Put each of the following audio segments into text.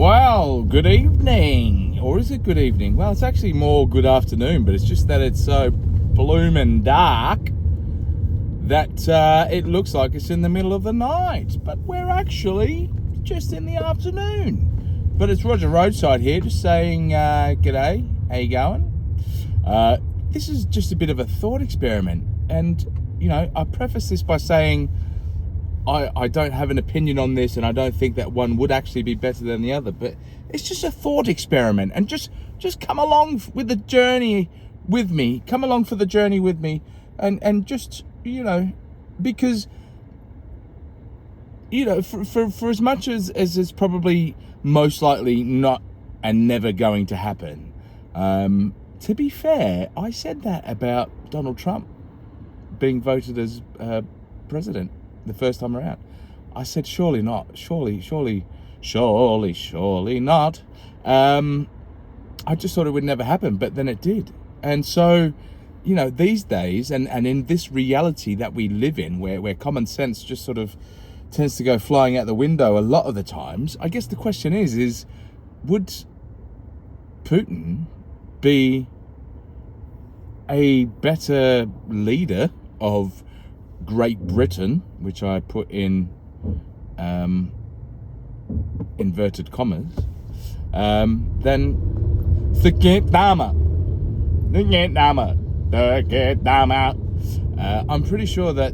Well, good evening. Or is it good evening? Well, it's actually more good afternoon, but it's just that it's so bloom and dark that it looks like it's in the middle of the night. But we're actually just in the afternoon. But it's Roger Roadside here, just saying g'day, how you going? This is just a bit of a thought experiment. And, you know, I preface this by saying I don't have an opinion on this, and I don't think that one would actually be better than the other, but it's just a thought experiment, and just come along with the journey with me. Come along for the journey with me, and just, you know, because, you know, for as much as it's probably most likely not and never going to happen, to be fair, I said that about Donald Trump being voted as president the first time around. I said, surely not, surely not. I just thought it would never happen, but then it did. And so, you know, these days, and in this reality that we live in, where common sense just sort of tends to go flying out the window a lot of the times, I guess the question is would Putin be a better leader of Great Britain, which I put in inverted commas, then I'm pretty sure that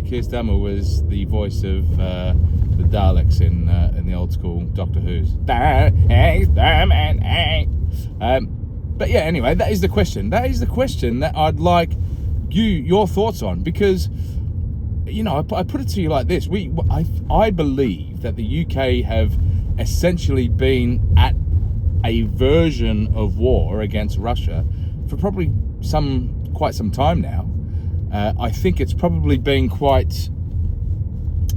Keir Starmer was the voice of the Daleks in the old school Doctor Who's. But yeah, anyway, that is the question. That is the question that I'd like your thoughts on, because, you know, I put it to you like this. I believe that the UK have essentially been at a version of war against Russia for probably quite some time now. I think it's probably been quite,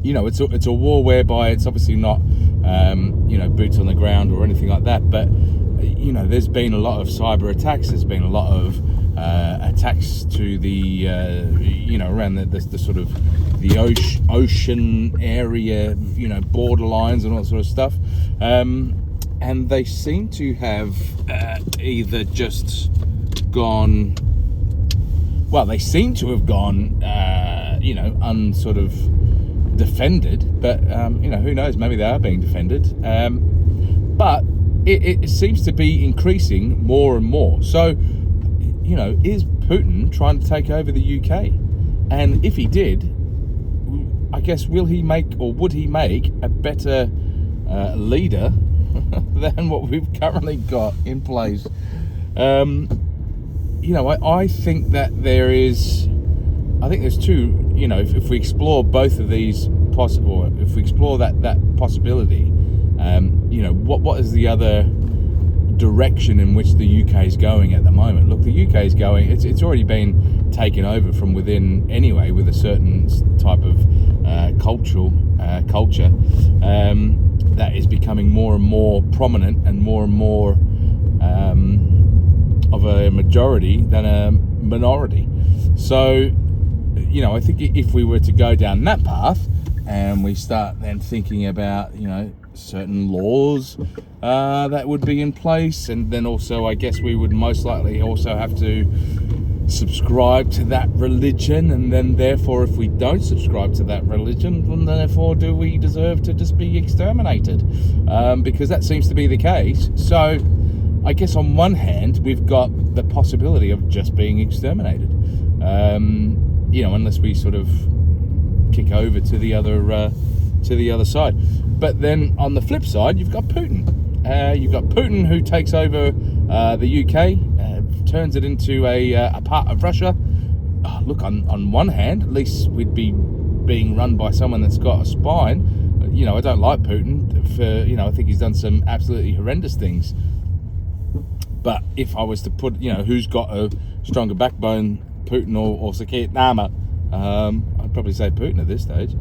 you know, it's a war whereby it's obviously not, you know, boots on the ground or anything like that, but, you know, there's been a lot of cyber attacks. There's been a lot of attacks to the, you know, around the sort of the ocean area, you know, borderlines and all that sort of stuff. And they seem to have either just gone, well, they seem to have gone, you know, unsort of defended, but, you know, who knows, maybe they are being defended. But it seems to be increasing more and more. So, you know, is Putin trying to take over the UK? And if he did, I guess would he make a better leader than what we've currently got in place? You know, I think that there's two, you know, if we explore both of these possible, if we explore that possibility, you know, what is the other direction in which the UK is going at the moment? Look, the UK is going, it's already been taken over from within anyway, with a certain type of culture that is becoming more and more prominent and more of a majority than a minority. So, you know, I think if we were to go down that path and we start then thinking about, you know, certain laws that would be in place, and then also I guess we would most likely also have to subscribe to that religion, and then therefore if we don't subscribe to that religion, then therefore do we deserve to just be exterminated? Because that seems to be the case. So I guess on one hand we've got the possibility of just being exterminated, you know, unless we sort of kick over to the other side. But then on the flip side, you've got Putin. You've got Putin who takes over the UK, turns it into a part of Russia. Look, on one hand, at least we'd be being run by someone that's got a spine. You know, I don't like Putin for, you know, I think he's done some absolutely horrendous things. But if I was to put, you know, who's got a stronger backbone, Putin or Keir Starmer, I'd probably say Putin at this stage.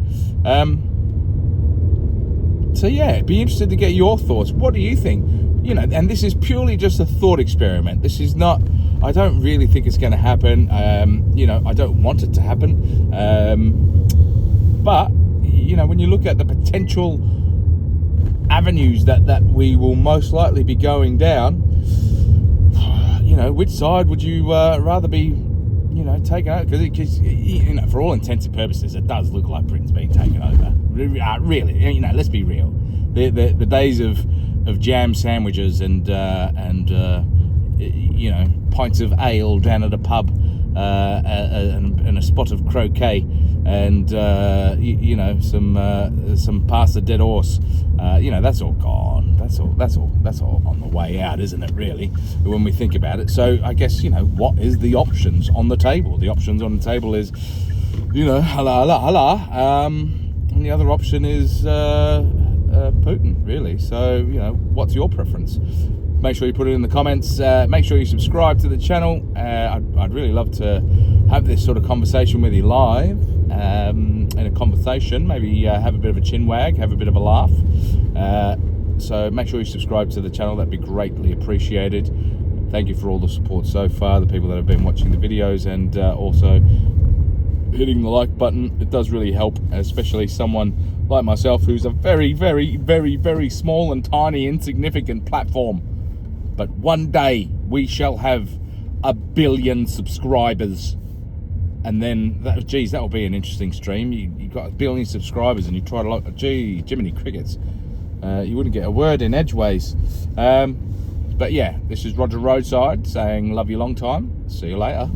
So yeah, it'd be interested to get your thoughts. What do you think? You know, and this is purely just a thought experiment. This is not, I don't really think it's going to happen. You know, I don't want it to happen. But, you know, when you look at the potential avenues that we will most likely be going down, you know, which side would you rather be, you know, taken over? Because you know, for all intents and purposes, it does look like Britain's being taken over. Really, you know, let's be real. The days of jam sandwiches and you know, pints of ale down at a pub and a spot of croquet and you know, some past the dead horse, you know, that's all gone. That's all on the way out, isn't it, really, when we think about it? So I guess, you know, what is the options on the table? The options on the table is, you know, and the other option is Putin, really. So, you know, what's your preference? Make sure you put it in the comments. Make sure you subscribe to the channel. I'd really love to have this sort of conversation with you live, in a conversation. Maybe have a bit of a chin wag, have a bit of a laugh. So make sure you subscribe to the channel. That'd be greatly appreciated. Thank you for all the support so far, the people that have been watching the videos, and also hitting the like button. It does really help, especially someone like myself who's a very, very, very, very small and tiny, insignificant platform. But one day we shall have 1 billion subscribers, and then geez, that will be an interesting stream. You got 1 billion subscribers and you try to like, gee, Jiminy Crickets, you wouldn't get a word in edgeways. But yeah, this is Roger Roadside saying love you long time. See you later.